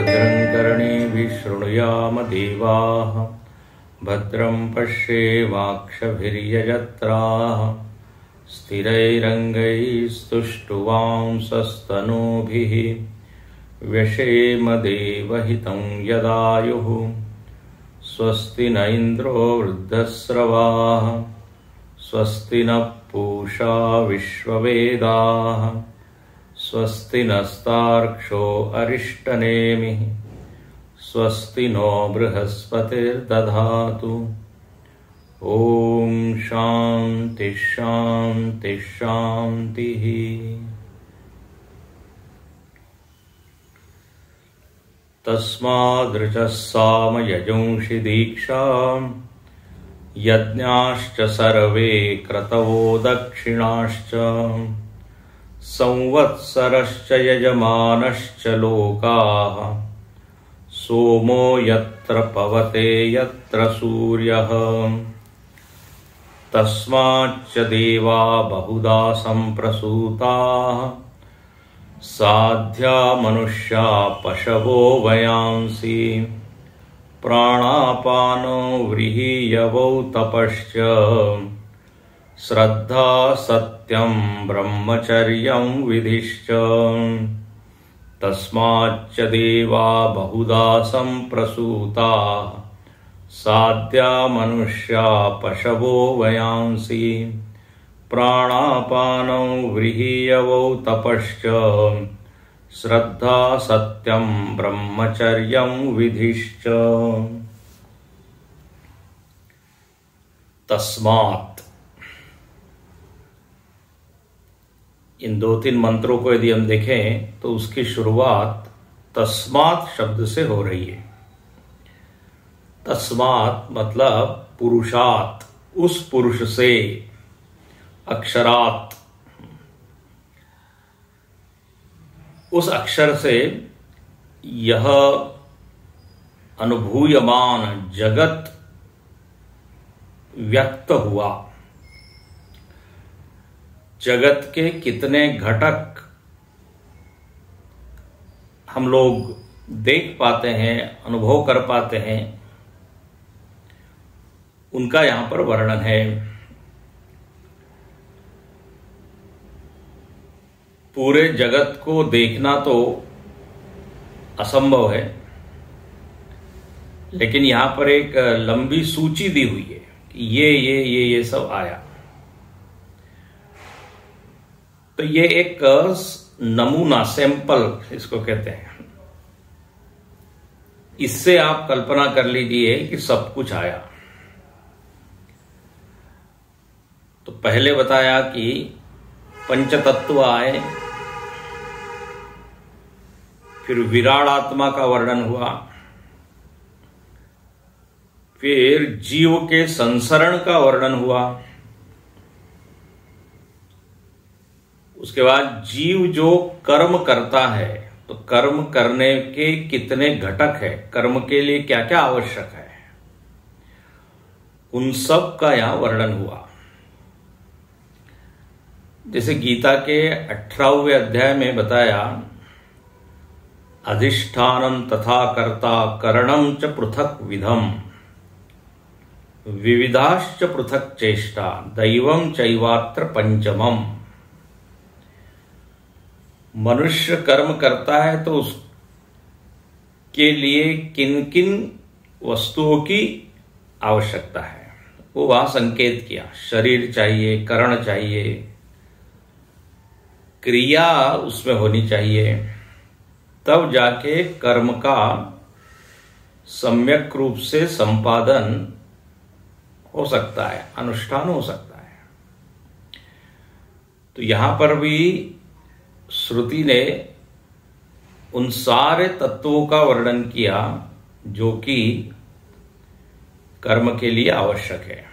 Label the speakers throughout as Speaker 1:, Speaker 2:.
Speaker 1: भद्रं कर्णेभिः शृणुयाम देवाः भद्रं पश्येमाक्षभिर्यजत्राः स्थिरैरङ्गैस्तुष्टुवांसस्तनूभिः व्यशेम देवहितं यदायुः स्वस्ति न इन्द्रो वृद्धस्रवाः स्वस्ति न पूषा विश्ववेदाः स्वस्ति नस्तार्क्ष्यो अरिष्टनेमिः स्वस्ति नो बृहस्पतिर्दधातु। ॐ शान्ति शान्ति शान्तिः। तस्मादृचः सामयजंषि दीक्षाम् यज्ञाश्च सर्वे क्रतवो दक्षिणाश्च संवत्सरश्च यजमानश्च लोकाः सोमो यत्र पवते यत्र सूर्यः तस्माच्च देवा बहुधा सम्प्रसूताः साध्या मनुष्या पशवो वयांसि प्राणापानो व्रीहियवौ तपश्च श्रद्धा सत्यं ब्रह्मचर्यं विधिश्च तस्माच्च देवा बहुधा सम्प्रसूताः साध्या मनुष्या पशवो वयांसि प्राणापानौ व्रीहियवौ तपश्च श्रद्धा सत्यं ब्रह्मचर्यं विधिश्च। तस्मात्, इन 2-3 मंत्रों को यदि हम देखें तो उसकी शुरुआत तस्मात् शब्द से हो रही है। तस्मात् मतलब पुरुषात्, उस पुरुष से, अक्षरात्, उस अक्षर से यह अनुभूयमान जगत व्यक्त हुआ। जगत के कितने घटक हम लोग देख पाते हैं, अनुभव कर पाते हैं, उनका यहां पर वर्णन है। पूरे जगत को देखना तो असंभव है, लेकिन यहां पर एक लंबी सूची दी हुई है कि ये सब आया। तो ये एक नमूना, सैंपल इसको कहते हैं। इससे आप कल्पना कर लीजिए कि सब कुछ आया। तो पहले बताया कि पंचतत्व आए, फिर विराट आत्मा का वर्णन हुआ, फिर जीव के संसरण का वर्णन हुआ, उसके बाद जीव जो कर्म करता है तो कर्म करने के कितने घटक है, कर्म के लिए क्या क्या आवश्यक है, उन सब का यहां वर्णन हुआ। जैसे गीता के 18वें अध्याय में बताया, अधिष्ठानम तथा कर्ता करणम च पृथक विधम विविधाश्च पृथक चेष्टा दैवम चैवात्र पंचमम। मनुष्य कर्म करता है तो उसके लिए किन किन वस्तुओं की आवश्यकता है, वो वहां संकेत किया। शरीर चाहिए, करण चाहिए, क्रिया उसमें होनी चाहिए, तब जाके कर्म का सम्यक रूप से संपादन हो सकता है, अनुष्ठान हो सकता है। तो यहां पर भी श्रुति ने उन सारे तत्वों का वर्णन किया जो कि कर्म के लिए आवश्यक है।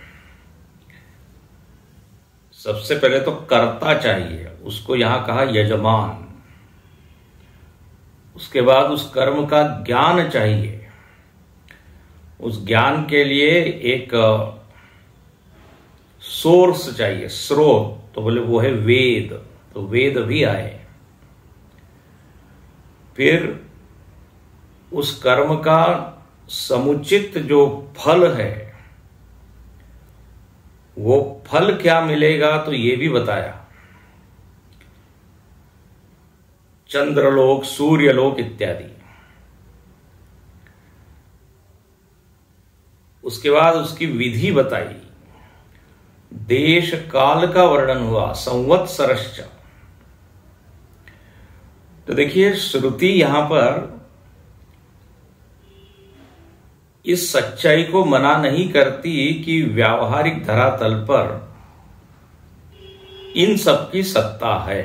Speaker 1: सबसे पहले तो कर्ता चाहिए, उसको यहां कहा यजमान। उसके बाद उस कर्म का ज्ञान चाहिए, उस ज्ञान के लिए एक सोर्स चाहिए, स्रोत। तो बोले वो है वेद, तो वेद भी आए। फिर उस कर्म का समुचित जो फल है वो फल क्या मिलेगा, तो ये भी बताया। चंद्रलोक, सूर्यलोक इत्यादि। उसके बाद उसकी विधि बताई, देश काल का वर्णन हुआ, संवत्सरश्च। तो देखिए श्रुति यहां पर इस सच्चाई को मना नहीं करती कि व्यावहारिक धरातल पर इन सब की सत्ता है।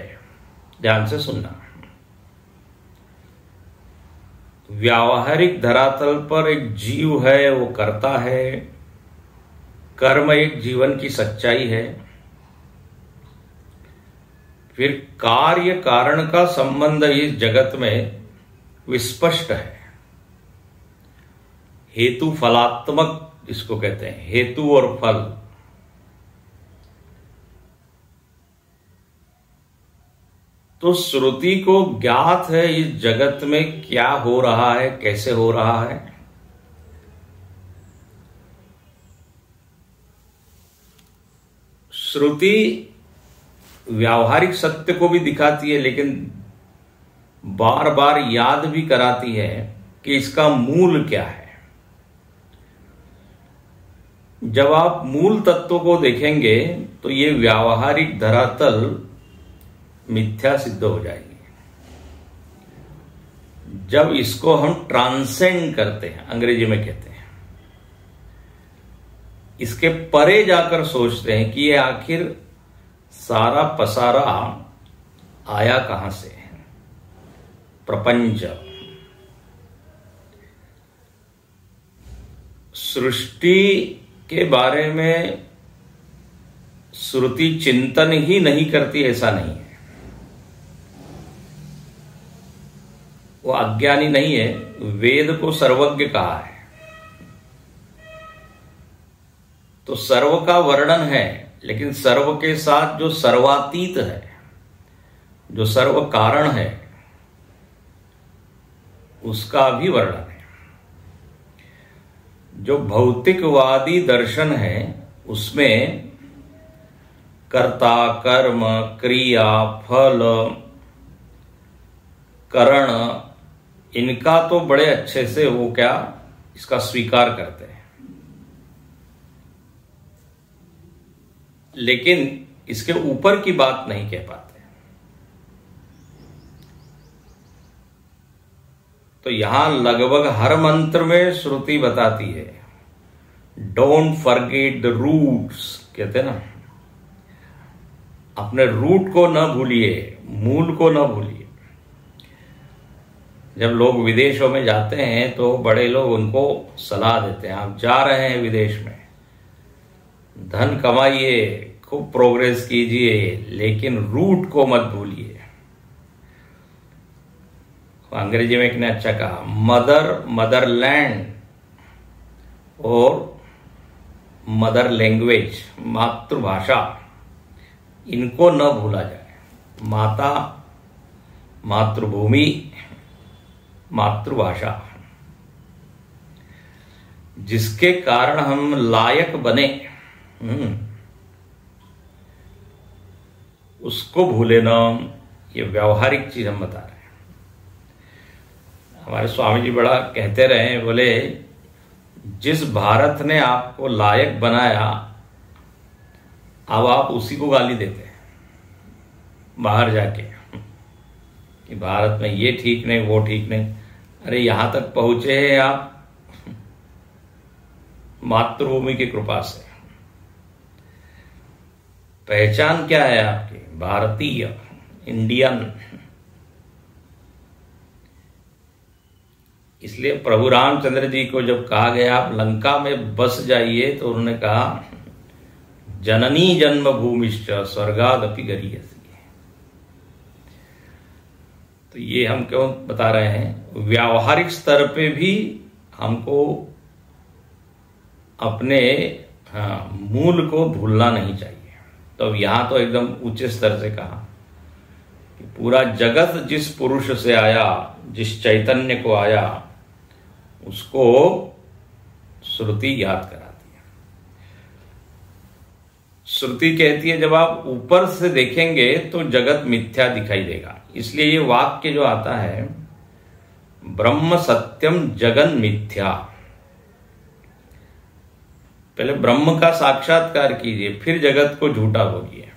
Speaker 1: ध्यान से सुनना, व्यावहारिक धरातल पर एक जीव है, वो करता है, कर्म एक जीवन की सच्चाई है। फिर कार्य कारण का संबंध इस जगत में विस्पष्ट है, हेतु फलात्मक जिसको कहते हैं, हेतु और फल। तो श्रुति को ज्ञात है इस जगत में क्या हो रहा है, कैसे हो रहा है। श्रुति व्यावहारिक सत्य को भी दिखाती है, लेकिन बार बार याद भी कराती है कि इसका मूल क्या है। जब आप मूल तत्व को देखेंगे तो ये व्यावहारिक धरातल मिथ्या सिद्ध हो जाएगी। जब इसको हम ट्रांसेंड करते हैं, अंग्रेजी में कहते हैं, इसके परे जाकर सोचते हैं कि ये आखिर सारा पसारा आया कहां से है, प्रपंच। सृष्टि के बारे में श्रुति चिंतन ही नहीं करती ऐसा नहीं है, वो अज्ञानी नहीं है। वेद को सर्वज्ञ कहा है, तो सर्व का वर्णन है, लेकिन सर्व के साथ जो सर्वातीत है, जो सर्व कारण है, उसका भी वर्णन है। जो भौतिकवादी दर्शन है उसमें कर्ता, कर्म, क्रिया, फल, करण, इनका तो बड़े अच्छे से वो क्या इसका स्वीकार करते हैं, लेकिन इसके ऊपर की बात नहीं कह पाते। तो यहां लगभग हर मंत्र में श्रुति बताती है, डोंट फॉरगेट द रूट्स, कहते हैं ना, अपने रूट को न भूलिए, मूल को न भूलिए। जब लोग विदेशों में जाते हैं तो बड़े लोग उनको सलाह देते हैं, आप जा रहे हैं विदेश में, धन कमाइए, खूब प्रोग्रेस कीजिए, लेकिन रूट को मत भूलिए। अंग्रेजी में एक ने अच्छा कहा, मदरलैंड और मदर लैंग्वेज, मातृभाषा, इनको न भूला जाए। माता, मातृभूमि, मातृभाषा, जिसके कारण हम लायक बने, उसको भूले ना। ये व्यावहारिक चीज हम बता रहे हैं। हमारे स्वामी जी बड़ा कहते रहे, बोले जिस भारत ने आपको लायक बनाया, अब आप उसी को गाली देते हैं बाहर जाके कि भारत में ये ठीक नहीं, वो ठीक नहीं। अरे यहां तक पहुंचे हैं आप मातृभूमि की कृपा से। पहचान क्या है आपकी? भारतीय, इंडियन। इसलिए प्रभु रामचंद्र जी को जब कहा गया आप लंका में बस जाइए, तो उन्होंने कहा जननी जन्म भूमिश्च स्वर्गादपि गरीयसी। तो ये हम क्यों बता रहे हैं? व्यावहारिक स्तर पे भी हमको अपने मूल को भूलना नहीं चाहिए। तो यहां तो एकदम ऊंचे स्तर से कहा कि पूरा जगत जिस पुरुष से आया, जिस चैतन्य को आया, उसको श्रुति याद कराती है। श्रुति कहती है जब आप ऊपर से देखेंगे तो जगत मिथ्या दिखाई देगा। इसलिए ये वाक्य जो आता है, ब्रह्म सत्यम जगन मिथ्या, पहले ब्रह्म का साक्षात्कार कीजिए, फिर जगत को झूठा बोलिए।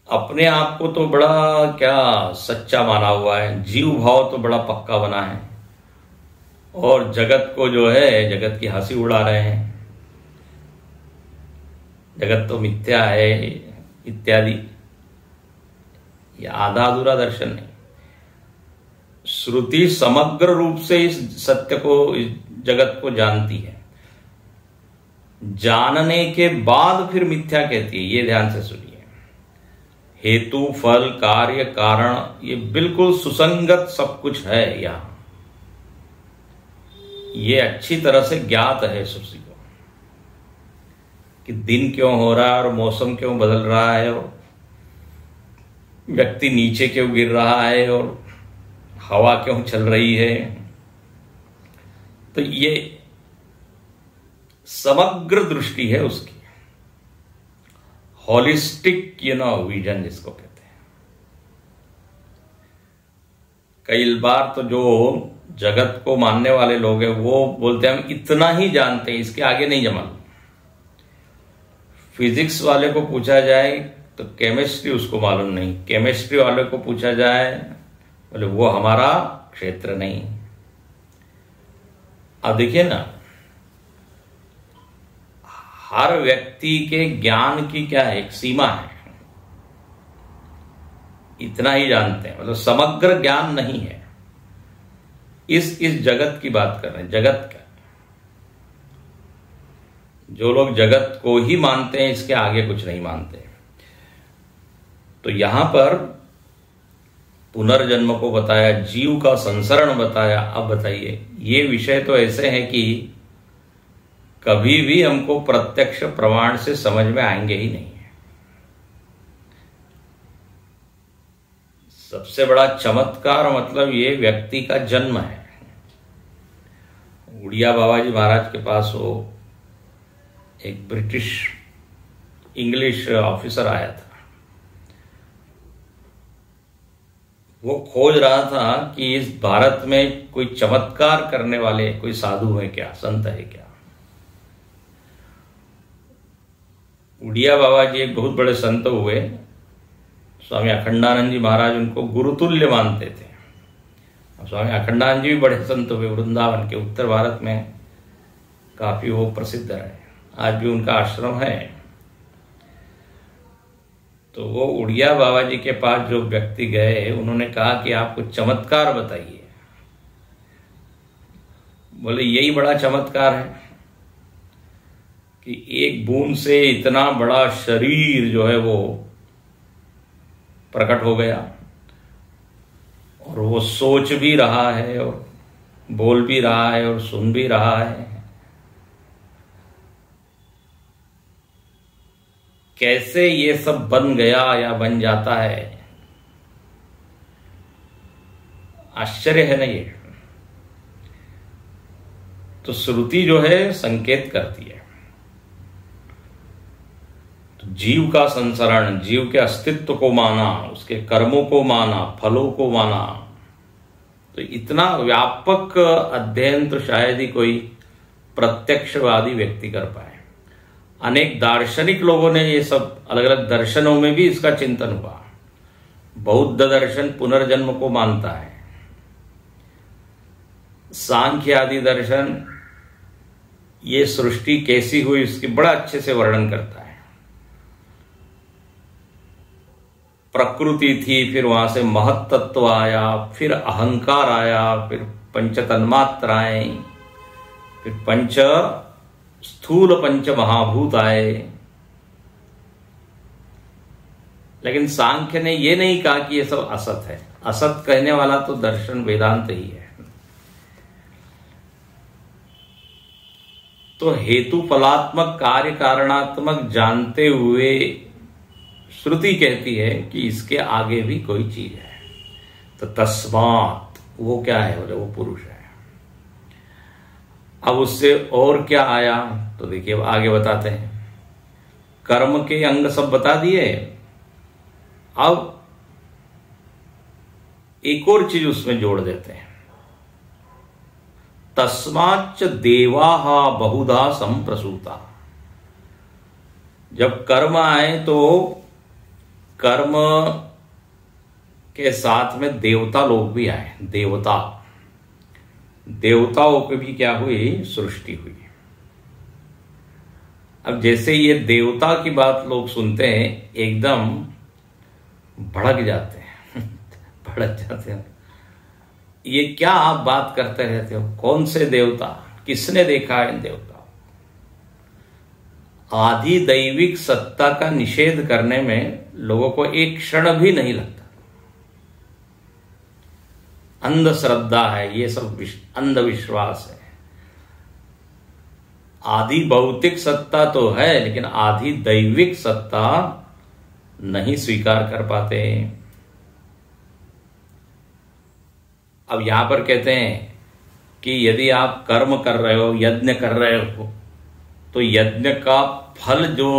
Speaker 1: अपने आप को तो बड़ा क्या सच्चा माना हुआ है, जीव भाव तो बड़ा पक्का बना है, और जगत को जो है जगत की हंसी उड़ा रहे हैं, जगत तो मिथ्या है इत्यादि। ये आधा अधूरा दर्शन नहीं। श्रुति समग्र रूप से इस सत्य को, इस जगत को जानती है, जानने के बाद फिर मिथ्या कहती है। ये ध्यान से सुनिए, हेतु फल कार्य कारण ये बिल्कुल सुसंगत सब कुछ है यहां, ये अच्छी तरह से ज्ञात है श्रुति को कि दिन क्यों हो रहा है और मौसम क्यों बदल रहा है और व्यक्ति नीचे क्यों गिर रहा है और हवा क्यों चल रही है। तो ये समग्र दृष्टि है उसकी, हॉलिस्टिक विजन जिसको कहते हैं। कई बार तो जो जगत को मानने वाले लोग हैं वो बोलते हैं हम इतना ही जानते हैं, इसके आगे नहीं जमा। फिजिक्स वाले को पूछा जाए तो केमिस्ट्री उसको मालूम नहीं, केमिस्ट्री वाले को पूछा जाए बोले वो हमारा क्षेत्र नहीं। अब देखिए ना, हर व्यक्ति के ज्ञान की क्या है, एक सीमा है, इतना ही जानते हैं, मतलब समग्र ज्ञान नहीं है। इस जगत की बात कर रहे हैं, जगत का जो लोग जगत को ही मानते हैं, इसके आगे कुछ नहीं मानते। तो यहां पर पुनर्जन्म को बताया, जीव का संसरण बताया। अब बताइए, ये विषय तो ऐसे हैं कि कभी भी हमको प्रत्यक्ष प्रमाण से समझ में आएंगे ही नहीं है। सबसे बड़ा चमत्कार मतलब ये व्यक्ति का जन्म है। उड़िया बाबा जी महाराज के पास वो एक ब्रिटिश इंग्लिश ऑफिसर आया था। वो खोज रहा था कि इस भारत में कोई चमत्कार करने वाले कोई साधु है क्या, संत है क्या। उड़िया बाबा जी एक बहुत बड़े संत हुए, स्वामी अखंडानंद जी महाराज उनको गुरुतुल्य मानते थे। स्वामी अखंडानंद जी भी बड़े संत हुए, वृंदावन के उत्तर भारत में काफी वो प्रसिद्ध है, आज भी उनका आश्रम है। तो वो उड़िया बाबा जी के पास जो व्यक्ति गए, उन्होंने कहा कि आप कुछ चमत्कार बताइए। बोले यही बड़ा चमत्कार है कि एक बूंद से इतना बड़ा शरीर जो है वो प्रकट हो गया, और वो सोच भी रहा है और बोल भी रहा है और सुन भी रहा है। कैसे ये सब बन गया या बन जाता है, आश्चर्य है ना ये। तो श्रुति जो है संकेत करती है। तो जीव का संसरण, जीव के अस्तित्व को माना, उसके कर्मों को माना, फलों को माना। तो इतना व्यापक अध्ययन तो शायद ही कोई प्रत्यक्षवादी व्यक्ति कर पाए। अनेक दार्शनिक लोगों ने ये सब अलग अलग दर्शनों में भी इसका चिंतन हुआ। बौद्ध दर्शन पुनर्जन्म को मानता है, सांख्य आदि दर्शन ये सृष्टि कैसी हुई इसकी बड़ा अच्छे से वर्णन करता है। प्रकृति थी, फिर वहां से महत्तत्व आया, फिर अहंकार आया, फिर पंच तन्मात्राएं, फिर स्थूल पंच महाभूत आए। लेकिन सांख्य ने यह नहीं कहा कि यह सब असत है। असत कहने वाला तो दर्शन वेदांत ही है। तो हेतु फलात्मक कार्य कारणात्मक जानते हुए श्रुति कहती है कि इसके आगे भी कोई चीज है। तो तस्मात् वो क्या है? बोले वो पुरुष है। अब उससे और क्या आया? तो देखिए अब आगे बताते हैं। कर्म के अंग सब बता दिए, अब एक और चीज उसमें जोड़ देते हैं। तस्माच्च देवाः बहुधा संप्रसूता। जब कर्म आए तो कर्म के साथ में देवता लोग भी आए। देवताओं की भी क्या हुई? सृष्टि हुई। अब जैसे ये देवता की बात लोग सुनते हैं एकदम भड़क जाते हैं भड़क जाते हैं। ये क्या आप बात करते रहते हो? कौन से देवता? किसने देखा है इन देवताओं? आदि दैविक सत्ता का निषेध करने में लोगों को एक क्षण भी नहीं लगता। अंधश्रद्धा है, ये सब अंधविश्वास है। आदि भौतिक सत्ता तो है, लेकिन आदि दैविक सत्ता नहीं स्वीकार कर पाते। अब यहां पर कहते हैं कि यदि आप कर्म कर रहे हो, यज्ञ कर रहे हो, तो यज्ञ का फल जो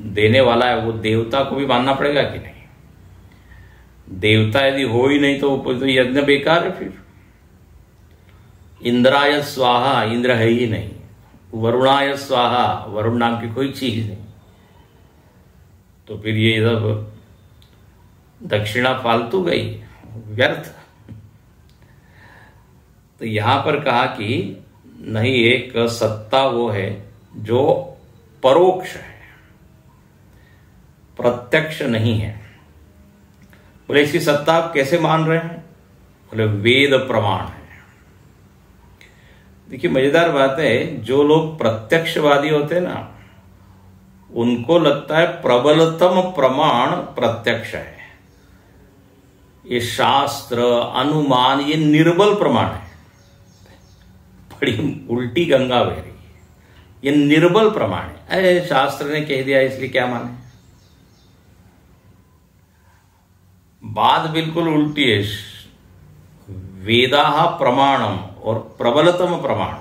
Speaker 1: देने वाला है वो देवता को भी मानना पड़ेगा कि नहीं? देवता यदि हो ही नहीं तो यज्ञ बेकार है। फिर इंद्राय स्वाहा, इंद्र है ही नहीं। वरुणाय स्वाहा, वरुण नाम की कोई चीज नहीं। तो फिर ये सब दक्षिणा फालतू गई, व्यर्थ। तो यहां पर कहा कि नहीं, एक सत्ता वो है जो परोक्ष है, प्रत्यक्ष नहीं है। बोले इसकी सत्ता आप कैसे मान रहे हैं? बोले वेद प्रमाण है। देखिए मजेदार बात है, जो लोग प्रत्यक्षवादी होते हैं ना, उनको लगता है प्रबलतम प्रमाण प्रत्यक्ष है। ये शास्त्र, अनुमान, ये निर्बल प्रमाण है। बड़ी उल्टी गंगा बह रही है। ये निर्बल प्रमाण है। अरे शास्त्र ने कह दिया इसलिए क्या माने? बात बिल्कुल उल्टी है। वेदाः प्रमाणम और प्रबलतम प्रमाण।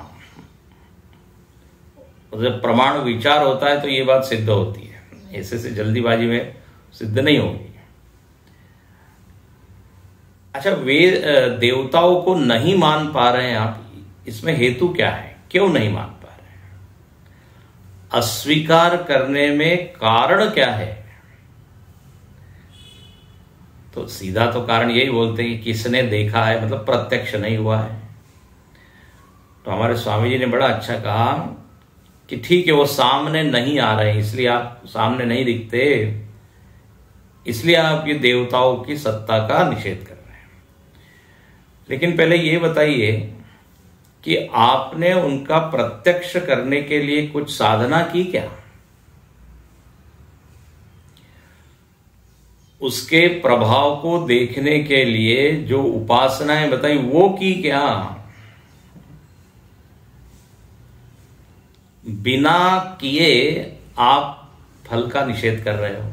Speaker 1: जब प्रमाण विचार होता है तो ये बात सिद्ध होती है, ऐसे से जल्दीबाजी में सिद्ध नहीं होगी। अच्छा, वे देवताओं को नहीं मान पा रहे हैं आप, इसमें हेतु क्या है? क्यों नहीं मान पा रहे हैं? अस्वीकार करने में कारण क्या है? तो सीधा तो कारण यही बोलते हैं कि किसने देखा है, मतलब प्रत्यक्ष नहीं हुआ है। तो हमारे स्वामी जी ने बड़ा अच्छा कहा कि ठीक है, वो सामने नहीं आ रहे, इसलिए आप सामने नहीं दिखते, इसलिए आप ये देवताओं की सत्ता का निषेध कर रहे हैं। लेकिन पहले ये बताइए कि आपने उनका प्रत्यक्ष करने के लिए कुछ साधना की क्या? उसके प्रभाव को देखने के लिए जो उपासनाएं बताई वो की क्या? बिना किए आप फल का निषेध कर रहे हो।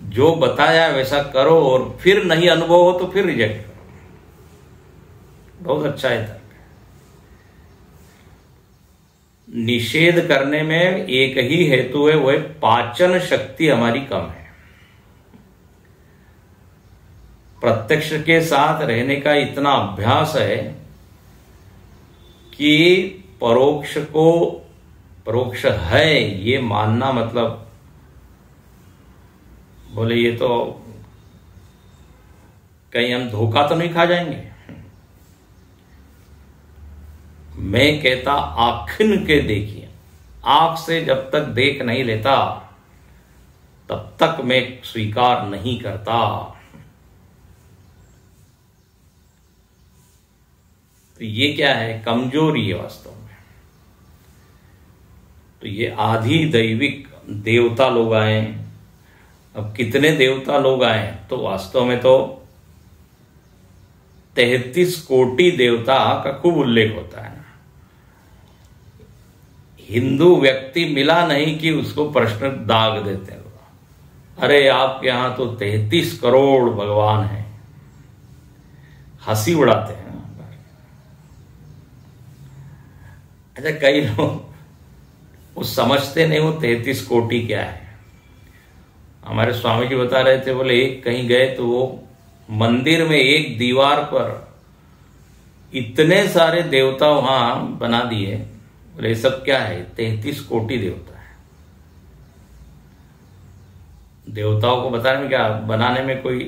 Speaker 1: जो बताया वैसा करो और फिर नहीं अनुभव हो तो फिर रिजेक्ट करो। बहुत अच्छा है तर्क। निषेध करने में एक ही हेतु है, वो है पाचन शक्ति हमारी कम है। प्रत्यक्ष के साथ रहने का इतना अभ्यास है कि परोक्ष को परोक्ष है ये मानना, मतलब बोले ये तो कहीं हम धोखा तो नहीं खा जाएंगे। मैं कहता आँखिन के देखिए, आंख से जब तक देख नहीं लेता तब तक मैं स्वीकार नहीं करता। तो ये क्या है? कमजोरी है वास्तव में। तो ये आधि दैविक देवता लोग आए। अब कितने देवता लोग आए? तो वास्तव में तो 33 कोटि देवता का खूब उल्लेख होता है। हिंदू व्यक्ति मिला नहीं कि उसको प्रश्न दाग देते हैं। अरे आपके यहां तो 33 करोड़ भगवान हैं, हंसी उड़ाते हैं। अच्छा, कई लोग वो समझते नहीं वो 33 कोटि क्या है। हमारे स्वामी जी बता रहे थे, बोले एक कहीं गए तो वो मंदिर में एक दीवार पर इतने सारे देवता वहां बना दिए। बोले ये सब क्या है? 33 कोटि देवता है। देवताओं को बताने में क्या, बनाने में कोई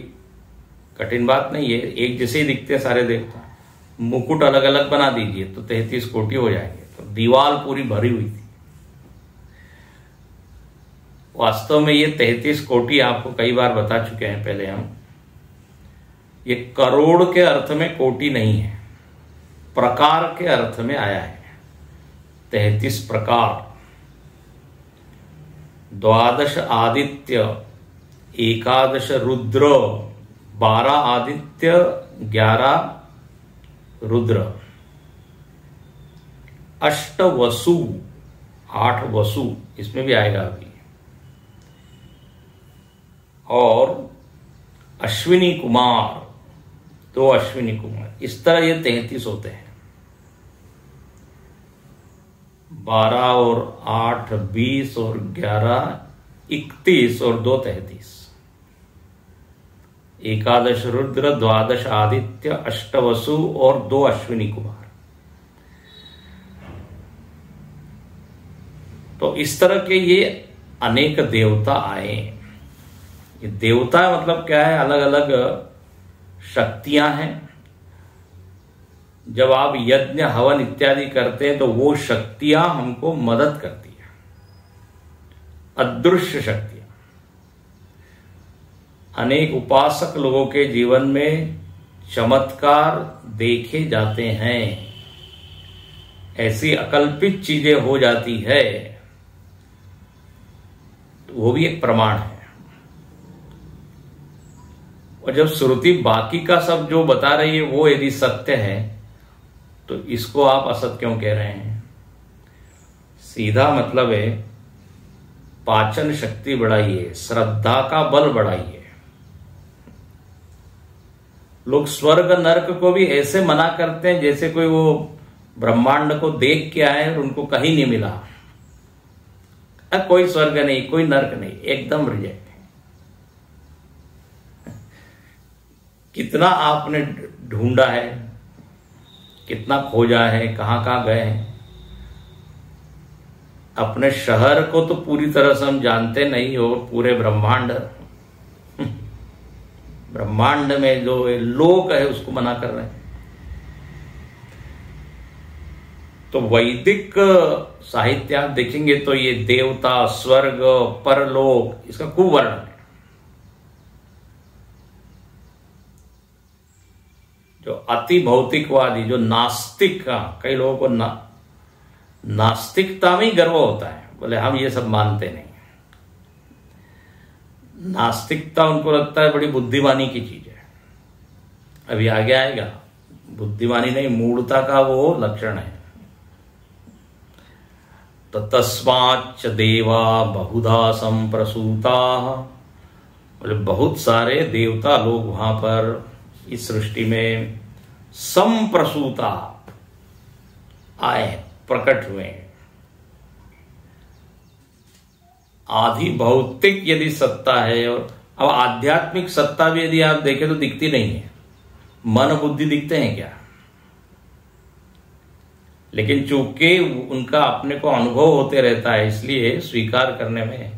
Speaker 1: कठिन बात नहीं है। एक जैसे ही दिखते हैं सारे देवता, मुकुट अलग अलग बना दीजिए तो 33 कोटि हो जाएंगे। तो दीवार पूरी भरी हुई थी। वास्तव में ये 33 कोटि आपको कई बार बता चुके हैं पहले हम, ये करोड़ के अर्थ में कोटि नहीं है, प्रकार के अर्थ में आया है। 33 प्रकार, 12 आदित्य, 11 रुद्र, 12 आदित्य, 11 रुद्र, 8 वसु, 8 वसु इसमें भी आएगा अभी, और अश्विनी कुमार, 2 अश्विनी कुमार। इस तरह ये 33 होते हैं। 12 और 8 20 और 11 31 और 2 33। 11 रुद्र, 12 आदित्य, 8 वसु और 2 अश्विनी कुमार। तो इस तरह के ये अनेक देवता आए। ये देवता मतलब क्या है? अलग अलग शक्तियां हैं। जब आप यज्ञ हवन इत्यादि करते हैं तो वो शक्तियां हमको मदद करती है, अदृश्य शक्तियां। अनेक उपासक लोगों के जीवन में चमत्कार देखे जाते हैं, ऐसी अकल्पित चीजें हो जाती है, तो वो भी एक प्रमाण है। और जब श्रुति बाकी का सब जो बता रही है वो यदि सत्य है तो इसको आप असत क्यों कह रहे हैं? सीधा मतलब है पाचन शक्ति बढ़ाइए, श्रद्धा का बल बढ़ाइए। लोग स्वर्ग नरक को भी ऐसे मना करते हैं जैसे कोई वो ब्रह्मांड को देख के आए और उनको कहीं नहीं मिला। कोई स्वर्ग नहीं, कोई नरक नहीं, एकदम रिजेक्ट। कितना आपने ढूंढा है, कितना खोजा है, कहां कहां गए हैं। अपने शहर को तो पूरी तरह से हम जानते नहीं हो, पूरे ब्रह्मांड में जो लोक है उसको मना कर रहे हैं। तो वैदिक साहित्य आप देखेंगे तो ये देवता, स्वर्ग, परलोक, इसका कुवर्णन है। जो अति भौतिकवादी, जो नास्तिक का, कई लोगों को नास्तिकता में ही गर्व होता है, बोले हम ये सब मानते नहीं। नास्तिकता उनको लगता है बड़ी बुद्धिमानी की चीज है। अभी आगे आएगा, बुद्धिमानी नहीं, मूढ़ता का वो लक्षण है। तो तस्माच्च देवा बहुधा संप्रसूता, बोले बहुत सारे देवता लोग वहां पर इस सृष्टि में संप्रसूता आए, प्रकट हुए। आधि भौतिक यदि सत्ता है, और अब आध्यात्मिक सत्ता भी यदि आप देखें तो दिखती नहीं है। मन बुद्धि दिखते हैं क्या? लेकिन चूंकि उनका अपने को अनुभव होते रहता है, इसलिए स्वीकार करने में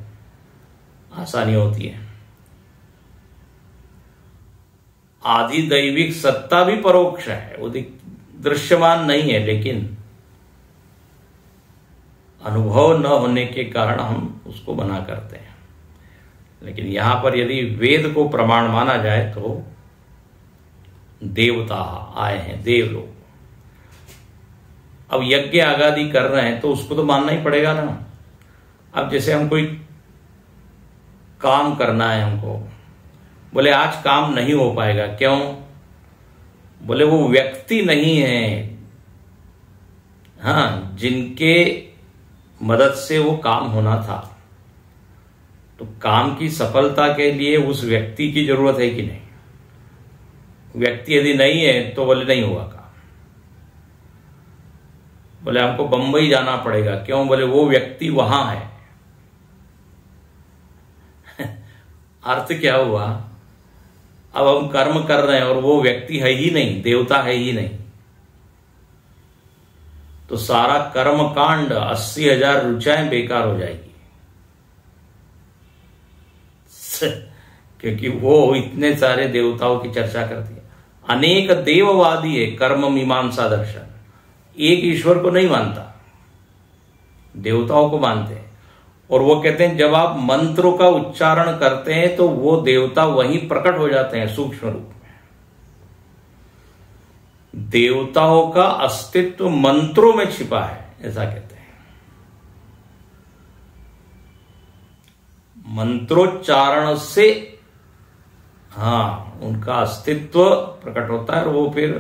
Speaker 1: आसानी होती है। आदि दैविक सत्ता भी परोक्ष है, वो दृश्यमान नहीं है, लेकिन अनुभव न होने के कारण हम उसको मना करते हैं। लेकिन यहां पर यदि वेद को प्रमाण माना जाए तो देवता आए हैं, देवलोक। अब यज्ञ आगादी कर रहे हैं तो उसको तो मानना ही पड़ेगा ना। अब जैसे हम कोई काम करना है हमको, बोले आज काम नहीं हो पाएगा, क्यों? बोले वो व्यक्ति नहीं है, हाँ, जिनके मदद से वो काम होना था, तो काम की सफलता के लिए उस व्यक्ति की जरूरत है कि नहीं? व्यक्ति यदि नहीं है तो बोले नहीं होगा काम। बोले हमको बंबई जाना पड़ेगा, क्यों? बोले वो व्यक्ति वहां है। अर्थ क्या हुआ? अब हम कर्म कर रहे हैं और वो व्यक्ति है ही नहीं, देवता है ही नहीं, तो सारा कर्म कांड 80,000 ऋचाएं बेकार हो जाएगी। क्योंकि वो इतने सारे देवताओं की चर्चा करती है। अनेक देववादी है कर्म मीमांसा दर्शन, एक ईश्वर को नहीं मानता, देवताओं को मानते हैं। और वो कहते हैं जब आप मंत्रों का उच्चारण करते हैं तो वो देवता वहीं प्रकट हो जाते हैं सूक्ष्म रूप में। देवताओं का अस्तित्व मंत्रों में छिपा है, ऐसा कहते हैं। मंत्रोच्चारण से उनका अस्तित्व प्रकट होता है और वो फिर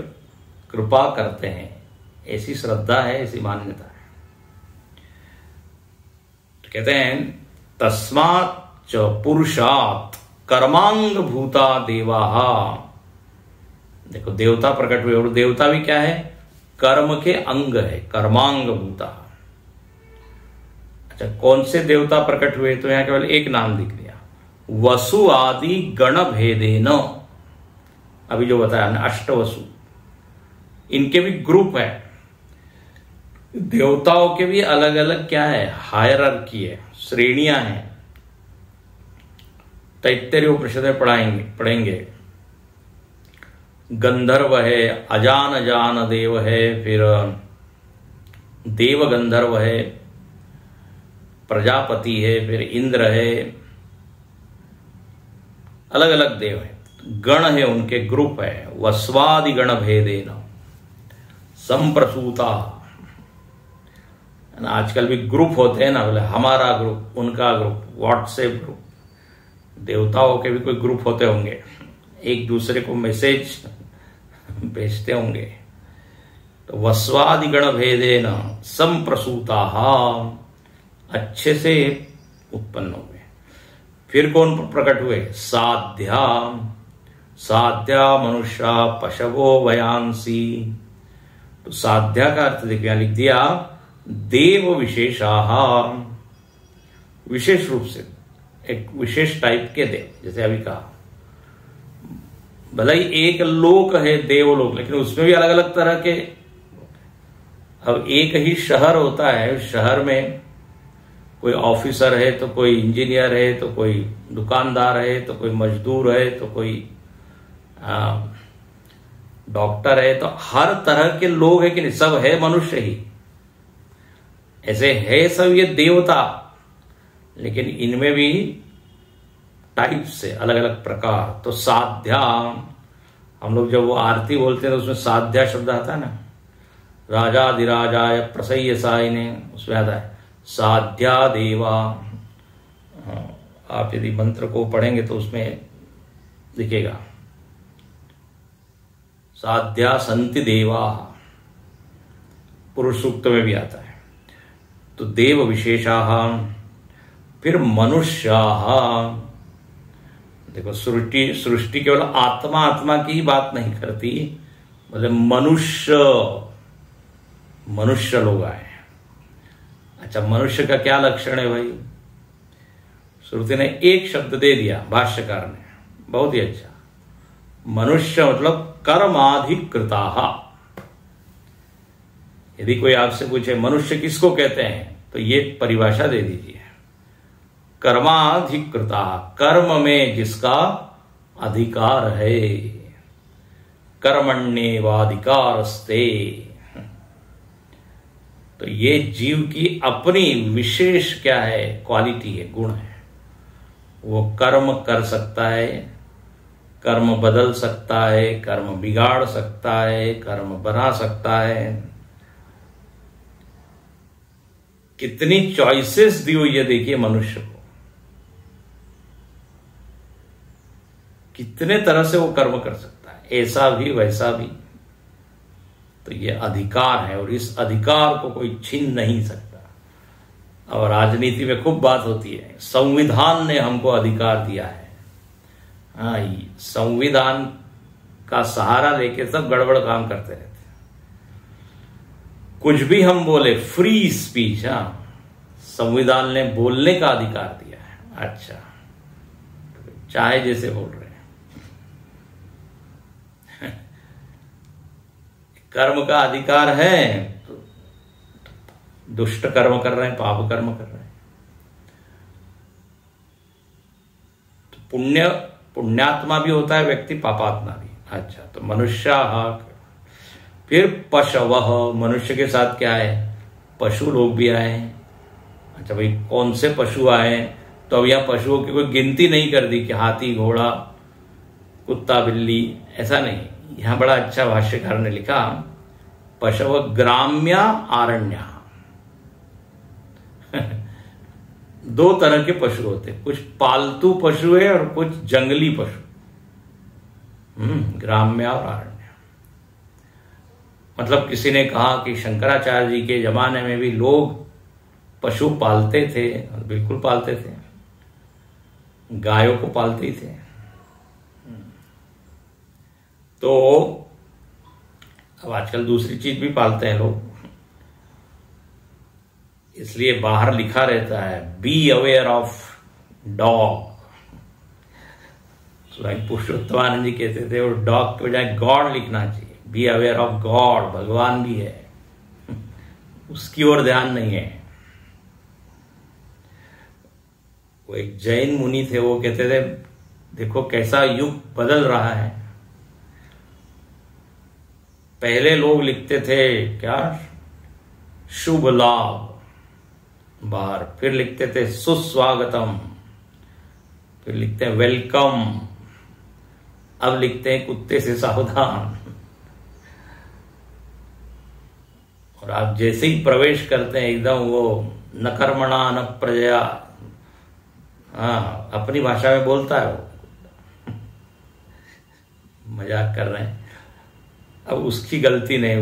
Speaker 1: कृपा करते हैं। ऐसी श्रद्धा है, ऐसी मान्यता है। तो कहते हैं तस्मात् च पुरुषात् कर्मांग भूता देवाः। देखो देवता प्रकट हुए, और देवता भी क्या है? कर्म के अंग है, कर्मांग भूता। अच्छा, कौन से देवता प्रकट हुए? तो यहां केवल एक नाम दिख गया, वसु आदि गण भेदेन। अभी जो बताया ना अष्टवसु, इनके भी ग्रुप है। देवताओं के भी अलग अलग क्या है? हायरार्की है, श्रेणियां हैं। तैत्तरीय उपनिषद में पढ़ेंगे। गंधर्व है, अजान जान देव है, फिर देव गंधर्व है, प्रजापति है, फिर इंद्र है, अलग अलग देव है, गण है, उनके ग्रुप है। वस्वादि गण भेदेन संप्रसूता। आजकल भी ग्रुप होते हैं ना, बोले हमारा ग्रुप, उनका ग्रुप, व्हाट्सएप ग्रुप। देवताओं के भी कोई ग्रुप होते होंगे, एक दूसरे को मैसेज भेजते होंगे। तो वस्वादि गण भेदेन संप्रसूता, अच्छे से उत्पन्न हुए। फिर कौन प्रकट हुए? साध्या। साध्या मनुष्य पशवो वयांसी। तो साध्या का अर्थ देखिए, लिख दिया देव विशेषाः, विशेष रूप से एक विशेष टाइप के देव। जैसे अभी कहा, भले ही एक लोक है देवलोक, लेकिन उसमें भी अलग अलग तरह के। अब एक ही शहर होता है, शहर में कोई ऑफिसर है, तो कोई इंजीनियर है, तो कोई दुकानदार है, तो कोई मजदूर है, तो कोई डॉक्टर है। तो हर तरह के लोग है कि नहीं? सब है मनुष्य ही। ऐसे है सब ये देवता, लेकिन इनमें भी टाइप से अलग अलग प्रकार। तो साध्या, हम लोग जब वो आरती बोलते हैं तो उसमें साध्या शब्द आता है ना, राजाधिराजाय प्रसय्यसायिने, उसमें आता है साध्या देवा। आप यदि मंत्र को पढ़ेंगे तो उसमें दिखेगा साध्या संति देवा, पुरुष सूक्त में भी आता है। तो देव विशेषाः। फिर मनुष्याः। देखो सृष्टि केवल आत्मा की ही बात नहीं करती, मतलब मनुष्य लोग आए। अच्छा, मनुष्य का क्या लक्षण है भाई? श्रुति ने एक शब्द दे दिया, भाष्यकार ने, बहुत ही अच्छा। मनुष्य मतलब कर्माधिकृताः। यदि कोई आपसे पूछे मनुष्य किसको कहते हैं, तो ये परिभाषा दे दीजिए, कर्माधिकृताः, कर्म में जिसका अधिकार है। कर्मण्येवाधिकारस्ते। तो ये जीव की अपनी विशेष क्या है? क्वालिटी है, गुण है। वो कर्म कर सकता है, कर्म बदल सकता है, कर्म बिगाड़ सकता है, कर्म बना सकता है। कितनी चॉइसेस दी हुई है देखिए मनुष्य को, कितने तरह से वो कर्म कर सकता है, ऐसा भी वैसा भी। तो ये अधिकार है और इस अधिकार को कोई छीन नहीं सकता। और राजनीति में खूब बात होती है, संविधान ने हमको अधिकार दिया है। हाँ, संविधान का सहारा लेके सब गड़बड़ काम करते रहते, कुछ भी हम बोले, फ्री स्पीच। हाँ, संविधान ने बोलने का अधिकार दिया है। अच्छा, चाहे जैसे बोल रहे हैं। कर्म का अधिकार है तो दुष्ट कर्म कर रहे हैं, पाप कर्म कर रहे हैं। तो पुण्यात्मा भी होता है व्यक्ति, पापात्मा भी। अच्छा, तो मनुष्य, फिर पशवः, मनुष्य के साथ क्या है, पशु लोग भी आए हैं। अच्छा भाई, कौन से पशु आए? तो अब यहाँ पशुओं की कोई गिनती नहीं कर दी कि हाथी, घोड़ा, कुत्ता, बिल्ली, ऐसा नहीं। यहां बड़ा अच्छा भाष्यकार ने लिखा, पशव ग्राम्या आरण्या। दो तरह के पशु होते, कुछ पालतू पशु है और कुछ जंगली पशु। ग्राम्य और आरण्य। मतलब किसी ने कहा कि शंकराचार्य जी के जमाने में भी लोग पशु पालते थे, बिल्कुल पालते थे, गायों को पालते ही थे। तो अब आजकल दूसरी चीज भी पालते हैं लोग, इसलिए बाहर लिखा रहता है बी अवेयर ऑफ डॉग। स्वामी पुरुषोत्तमानंद जी कहते थे, और डॉग के बजाय गॉड लिखना चाहिए। बी अवेयर ऑफ गॉड, भगवान भी है, उसकी ओर ध्यान नहीं है। वो एक जैन मुनि थे, वो कहते थे देखो कैसा युग बदल रहा है। पहले लोग लिखते थे क्या, शुभ लाभ बाहर, फिर लिखते थे सुस्वागतम, फिर लिखते हैं वेलकम, अब लिखते हैं कुत्ते से सावधान। और आप जैसे ही प्रवेश करते हैं एकदम वो न कर्मणा न प्रजया, हाँ अपनी भाषा में बोलता है वो, मजाक कर रहे हैं। अब उसकी गलती नहीं,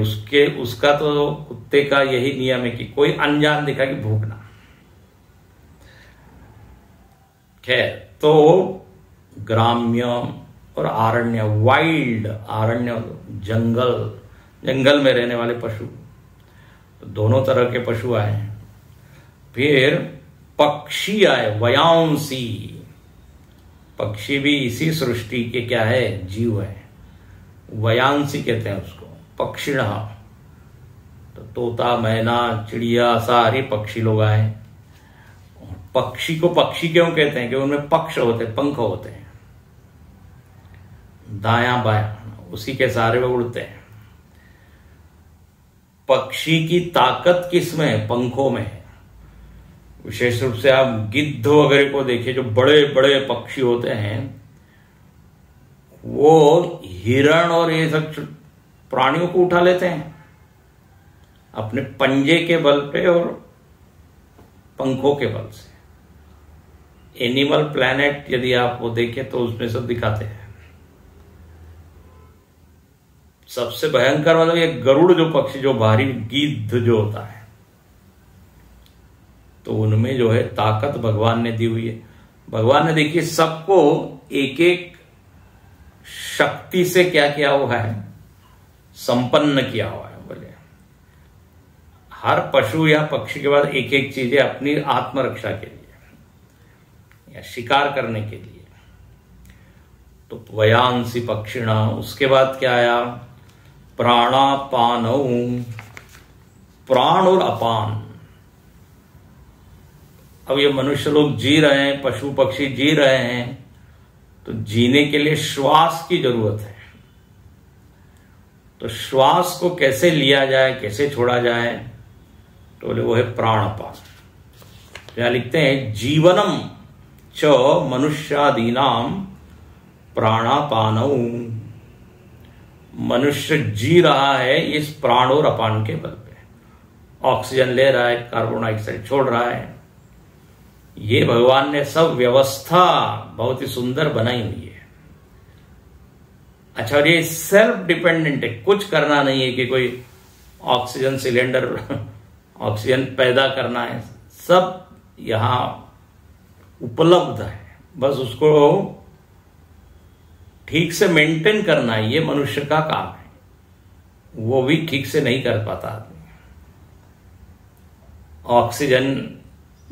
Speaker 1: उसका तो कुत्ते का यही नियम है कि कोई अनजान दिखा कि भूखना। खैर, तो ग्राम्य और आरण्य, वाइल्ड, आरण्य जंगल में रहने वाले पशु, तो दोनों तरह के पशु आए। फिर पक्षी आए, वयांसी। पक्षी भी इसी सृष्टि के क्या है, जीव है, वयांसी कहते हैं उसको, पक्षिण। तो तोता, मैना, चिड़िया, सारे पक्षी लोग आए। पक्षी को पक्षी क्यों कहते हैं? कि उनमें पक्ष होते, पंख होते हैं, दायां बायां, उसी के सहारे वो उड़ते हैं। पक्षी की ताकत किसमें है? पंखों में है। विशेष रूप से आप गिद्ध वगैरह को देखिए, जो बड़े बड़े पक्षी होते हैं, वो हिरण और ये सब प्राणियों को उठा लेते हैं अपने पंजे के बल पे और पंखों के बल से। एनिमल प्लैनेट यदि आप वो देखें तो उसमें सब दिखाते हैं। सबसे भयंकर मतलब ये गरुड़ जो पक्षी, जो भारी गिद्ध जो होता है, तो उनमें जो है ताकत भगवान ने दी हुई है। भगवान ने देखिए सबको एक एक शक्ति से क्या किया हुआ है, संपन्न किया हुआ है। बोले हर पशु या पक्षी के बाद एक एक चीजें अपनी आत्मरक्षा के लिए या शिकार करने के लिए। तो वयांसी पक्षिणा, उसके बाद क्या आया, प्राणापान, प्राण और अपान। अब ये मनुष्य लोग जी रहे हैं, पशु पक्षी जी रहे हैं, तो जीने के लिए श्वास की जरूरत है। तो श्वास को कैसे लिया जाए, कैसे छोड़ा जाए, तो बोले वो है प्राणपान। यहां लिखते हैं जीवनम च मनुष्यादीनाम प्राणापानौ। मनुष्य जी रहा है इस प्राण और अपान के बल पे, ऑक्सीजन ले रहा है, कार्बन डाइऑक्साइड छोड़ रहा है। ये भगवान ने सब व्यवस्था बहुत ही सुंदर बनाई हुई है। अच्छा, और ये सेल्फ डिपेंडेंट है, कुछ करना नहीं है कि कोई ऑक्सीजन सिलेंडर ऑक्सीजन पैदा करना है, सब यहां उपलब्ध है, बस उसको ठीक से मेंटेन करना ये मनुष्य का काम है, वो भी ठीक से नहीं कर पाता आदमी। ऑक्सीजन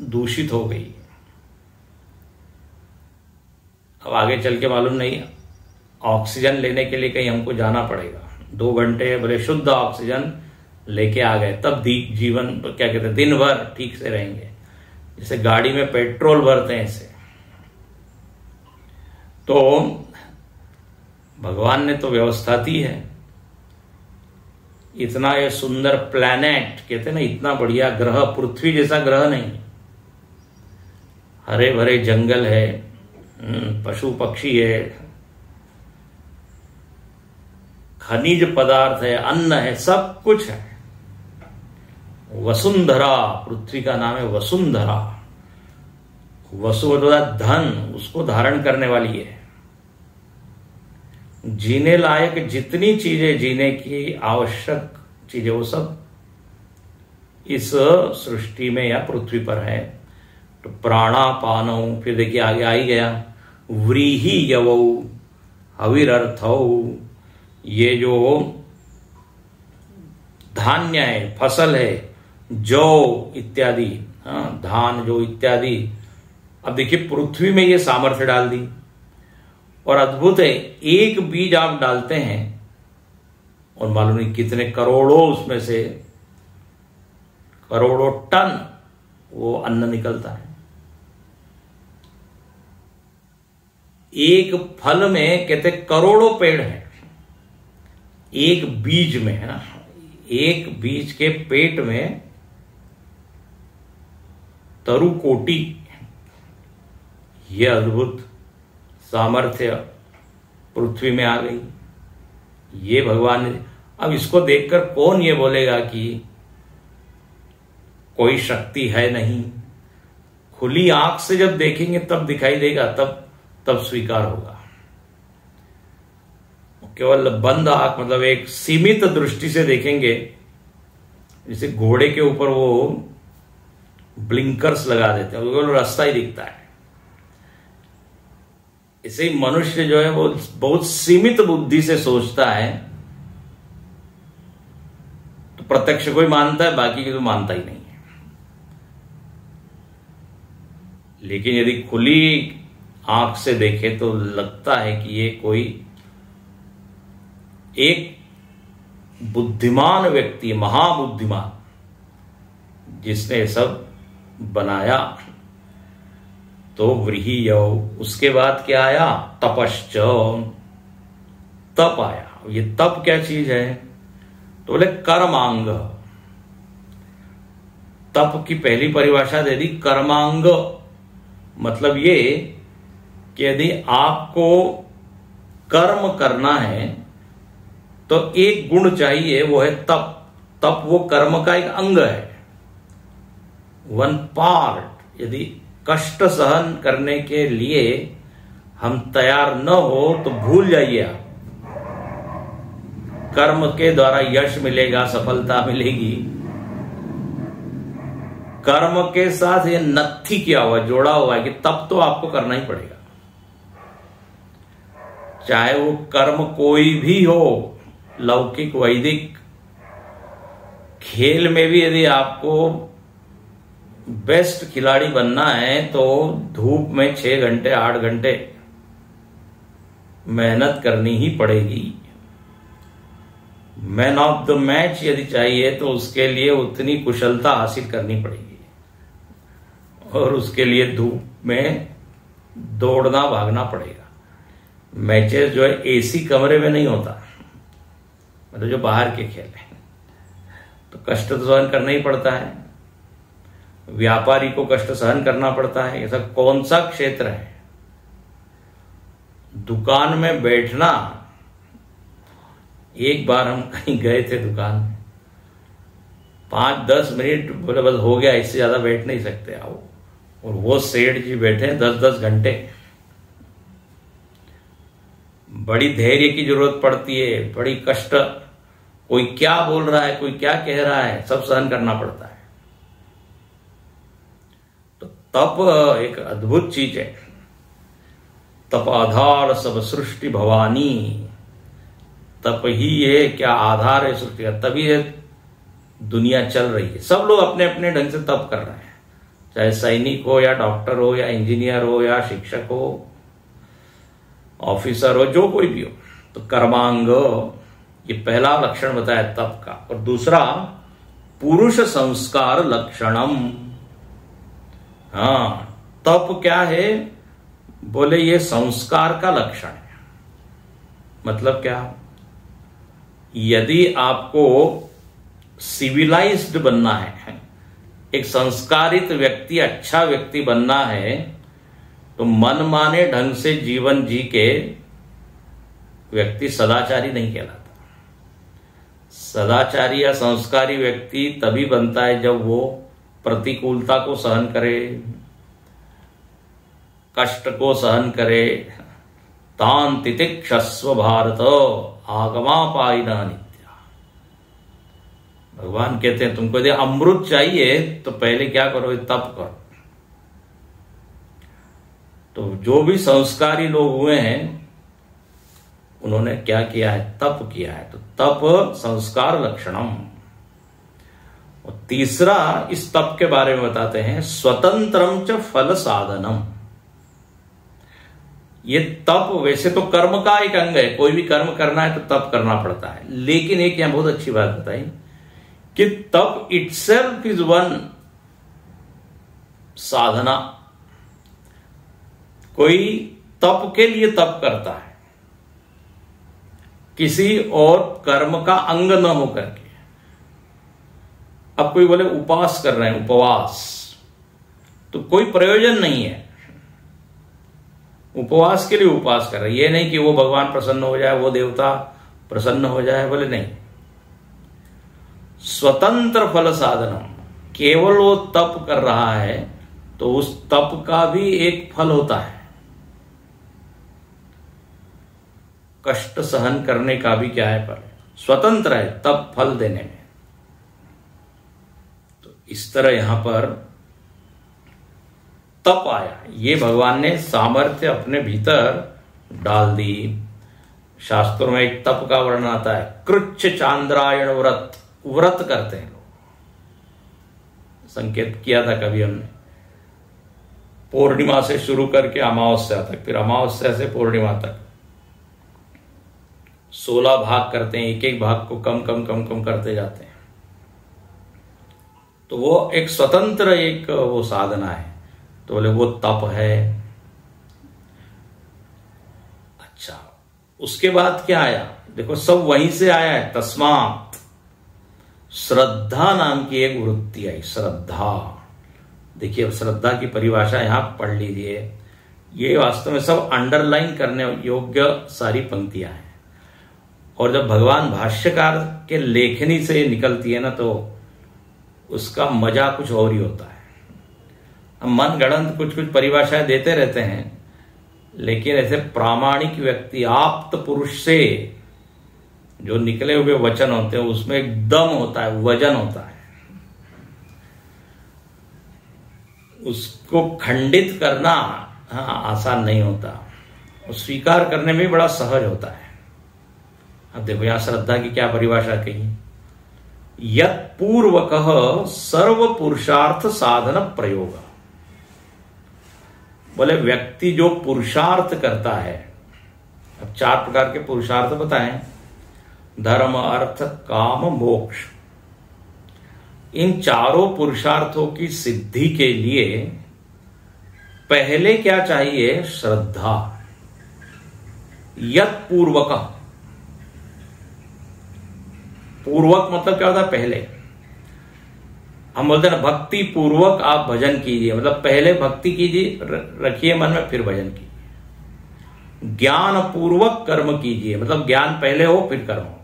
Speaker 1: दूषित हो गई, अब आगे चल के मालूम नहीं, ऑक्सीजन लेने के लिए कहीं हमको जाना पड़ेगा, 2 घंटे बोले शुद्ध ऑक्सीजन लेके आ गए, तब जीवन क्या कहते हैं दिन भर ठीक से रहेंगे। जैसे गाड़ी में पेट्रोल भरते हैं ऐसे। तो भगवान ने तो व्यवस्था दी है, इतना ये सुंदर प्लैनेट कहते हैं ना, इतना बढ़िया ग्रह, पृथ्वी जैसा ग्रह नहीं, हरे भरे जंगल है, पशु पक्षी है, खनिज पदार्थ है, अन्न है, सब कुछ है। वसुंधरा, पृथ्वी का नाम है वसुंधरा। वसुधा धन, उसको धारण करने वाली है। जीने लायक जितनी चीजें, जीने की आवश्यक चीजें, वो सब इस सृष्टि में या पृथ्वी पर है। तो प्राणापानो, फिर देखिए आगे आ ही गया, व्रीहि यवौ हविरर्थौ, ये जो धान्य है, फसल है, जौ इत्यादि, धान जो इत्यादि। अब देखिए पृथ्वी में ये सामर्थ्य डाल दी, और अद्भुत है, एक बीज आप डालते हैं और मालूम नहीं कितने करोड़ों, उसमें से करोड़ों टन वो अन्न निकलता है। एक फल में कहते करोड़ों पेड़ हैं, एक बीज में, है ना, एक बीज के पेट में तरु कोटि। यह अद्भुत सामर्थ्य पृथ्वी में आ गई, ये भगवान ने। अब इसको देखकर कौन ये बोलेगा कि कोई शक्ति है नहीं? खुली आंख से जब देखेंगे तब दिखाई देगा, तब स्वीकार होगा। केवल बंद आंख, मतलब एक सीमित दृष्टि से देखेंगे, जैसे घोड़े के ऊपर वो ब्लिंकर्स लगा देते हैं, वो रास्ता ही दिखता है। इसे मनुष्य जो है वो बहुत सीमित बुद्धि से सोचता है, तो प्रत्यक्ष को ही मानता है, बाकी की तो मानता ही नहीं है। लेकिन यदि खुली आंख से देखे तो लगता है कि ये कोई एक बुद्धिमान व्यक्ति, महाबुद्धिमान, जिसने सब बनाया। तो व्रीहियौ, उसके बाद क्या आया? तपश्च, तप आया। ये तप क्या चीज है? तो बोले कर्मांग। तप की पहली परिभाषा दे दी कर्मांग, मतलब ये कि यदि आपको कर्म करना है तो एक गुण चाहिए, वो है तप। तप वो कर्म का एक अंग है, वन पार्ट। यदि कष्ट सहन करने के लिए हम तैयार न हो तो भूल जाइए आप, कर्म के द्वारा यश मिलेगा, सफलता मिलेगी। कर्म के साथ ये नत्थी किया हुआ, जोड़ा हुआ है कि तब तो आपको करना ही पड़ेगा, चाहे वो कर्म कोई भी हो, लौकिक वैदिक। खेल में भी यदि आपको बेस्ट खिलाड़ी बनना है तो धूप में 6 घंटे 8 घंटे मेहनत करनी ही पड़ेगी। मैन ऑफ द मैच यदि चाहिए तो उसके लिए उतनी कुशलता हासिल करनी पड़ेगी, और उसके लिए धूप में दौड़ना भागना पड़ेगा। मैचेस जो है एसी कमरे में नहीं होता, मतलब जो बाहर के खेल है, तो कष्ट तो सहन करना ही पड़ता है। व्यापारी को कष्ट सहन करना पड़ता है। ऐसा कौन सा क्षेत्र है? दुकान में बैठना, एक बार हम कहीं गए थे दुकान में, 5-10 मिनट बोले बस हो गया, इससे ज्यादा बैठ नहीं सकते आओ, और वो सेठ जी बैठे 10-10 घंटे। बड़ी धैर्य की जरूरत पड़ती है, बड़ी कष्ट, कोई क्या बोल रहा है, कोई क्या कह रहा है, सब सहन करना पड़ता है। तप एक अद्भुत चीज है। तप आधार सब सृष्टि भवानी, तप ही है क्या आधार है सृष्टि का, तभी ये दुनिया चल रही है। सब लोग अपने अपने ढंग से तप कर रहे हैं, चाहे सैनिक हो या डॉक्टर हो या इंजीनियर हो या शिक्षक हो, ऑफिसर हो, जो कोई भी हो। तो कर्मांग, ये पहला लक्षण बताया तप का। और दूसरा पुरुष संस्कार लक्षणम। हाँ, तप क्या है? बोले ये संस्कार का लक्षण है। मतलब क्या? यदि आपको सिविलाइज्ड बनना है, एक संस्कारित व्यक्ति, अच्छा व्यक्ति बनना है, तो मनमाने ढंग से जीवन जी के व्यक्ति सदाचारी नहीं कहलाता। सदाचारी या संस्कारी व्यक्ति तभी बनता है जब वो प्रतिकूलता को सहन करे, कष्ट को सहन करे। तान तितिक्षस्व भारत आगमापायिना नित्या। भगवान कहते हैं तुमको यदि अमृत चाहिए तो पहले क्या करो? तप करो। तो जो भी संस्कारी लोग हुए हैं उन्होंने क्या किया है? तप किया है। तो तप संस्कार लक्षणम। और तीसरा इस तप के बारे में बताते हैं, स्वतंत्रम च फल साधनम। ये तप वैसे तो कर्म का एक अंग है, कोई भी कर्म करना है तो तप करना पड़ता है, लेकिन एक यहां बहुत अच्छी बात बताई कि तप इटसेल्फ इज वन साधना। कोई तप के लिए तप करता है, किसी और कर्म का अंग न होकर के। अब कोई बोले उपवास कर रहे हैं, उपवास, तो कोई प्रयोजन नहीं है। उपवास के लिए उपवास कर रहे हैं, ये नहीं कि वो भगवान प्रसन्न हो जाए, वो देवता प्रसन्न हो जाए, बोले नहीं। स्वतंत्र फल साधनम, केवल वो तप कर रहा है तो उस तप का भी एक फल होता है, कष्ट सहन करने का भी क्या है? फल। स्वतंत्र है तब फल देने में। तो इस तरह यहां पर तप आया, ये भगवान ने सामर्थ्य अपने भीतर डाल दी। शास्त्रों में एक तप का वर्णन आता है, कृच्छ चांद्रायण व्रत। व्रत करते हैं लोग, संकेत किया था कभी हमने, पूर्णिमा से शुरू करके अमावस्या तक, फिर अमावस्या से पूर्णिमा तक 16 भाग करते हैं, एक एक भाग को कम कम कम कम करते जाते हैं। तो वो एक स्वतंत्र एक वो साधना है, तो बोले वो तप है। अच्छा, उसके बाद क्या आया? देखो सब वहीं से आया है। तस्मात् श्रद्धा नाम की एक वृत्ति आई, श्रद्धा। देखिए अब श्रद्धा की परिभाषा यहां पढ़ लीजिए, ये वास्तव में सब अंडरलाइन करने योग्य सारी पंक्तियां हैं। और जब भगवान भाष्यकार के लेखनी से निकलती है ना, तो उसका मजा कुछ और ही होता है। हम मन गढ़ंत कुछ कुछ परिभाषाएं देते रहते हैं, लेकिन ऐसे प्रामाणिक व्यक्ति, आप्त पुरुष से जो निकले हुए वचन होते हैं उसमें एक दम होता है, वजन होता है। उसको खंडित करना आसान नहीं होता, और स्वीकार करने में बड़ा सहज होता है। अब देखो यहां श्रद्धा की क्या परिभाषा कही, यत् पूर्वकः सर्व पुरुषार्थ साधन प्रयोग। बोले व्यक्ति जो पुरुषार्थ करता है, अब 4 प्रकार के पुरुषार्थ बताएं, धर्म अर्थ काम मोक्ष। इन चारों पुरुषार्थों की सिद्धि के लिए पहले क्या चाहिए? श्रद्धा। यत् पूर्वक, पूर्वक मतलब क्या होता है? पहले। हम बोलते हैं ना भक्ति पूर्वक आप भजन कीजिए, मतलब पहले भक्ति कीजिए, रखिए मन में, फिर भजन कीजिए। ज्ञान पूर्वक कर्म कीजिए, मतलब ज्ञान पहले हो फिर कर्म हो।